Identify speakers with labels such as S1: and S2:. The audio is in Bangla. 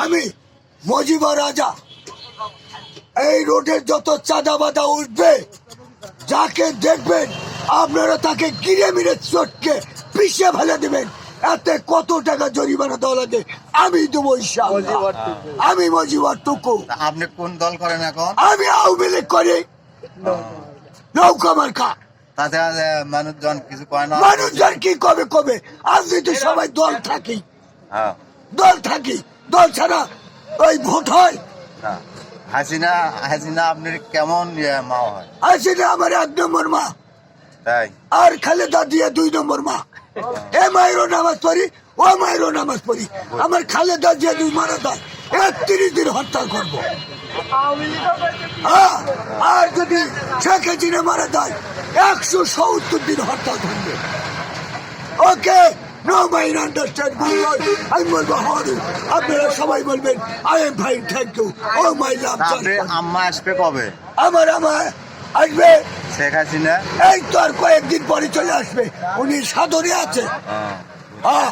S1: আমি মজিবর রাজা, এই রোডের যত চাঁদা বাদা উঠবে, যাকে দেখবেন আপনারা তাকে গিরে মিরে চটকে পিছিয়ে ফেলে দেবেন। এতে কত টাকা জরিমানা দেওয়া লাগে আমি দেবো ইনশাআল্লাহ। আমি মজিবর টুকু।
S2: আপনি কোন দল করেন এখন?
S1: আমি আওয়ামী লীগ করি, নৌকা মার্কা।
S2: তাতে মানুষজন কিছু কয় না?
S1: মানুষজন কি কবে কবে, আপনি তো সবাই দল থাকি,
S2: হ্যাঁ,
S1: দল থাকি, দল ছাড়া ওই ভোট হয়?
S2: হ্যাঁ। হাসিনা আপনার কেমন মা হয়?
S1: হাসিনা আমার 1 নম্বর মা,
S2: তাই?
S1: আর খালেদা দিয়ে 2 নম্বর মা। এ মায়েরও নামাজ পড়ি, ও মায়েরও নামাজ পড়ি। আমার খালেদা দিয়ে 2 মারা দেয়, 31 দিন হরতাল করবো। হ্যাঁ, আর যদি শেখ হাসিনা মারা দেয় 170 দিন হরতাল থাকবে। Okay, no mind understand. আমি বলবো হারু, আপনারা সবাই বলবেন I am fine, thank you, oh my love.
S2: আপনি আম্মা আসবে কবে?
S1: আমার আসবে
S2: শেখ হাসিনা
S1: এই তো আর কয়েকদিন পরে চলে আসবে, উনি সাদরে আছে।
S2: হ্যাঁ।
S1: হ্যাঁ।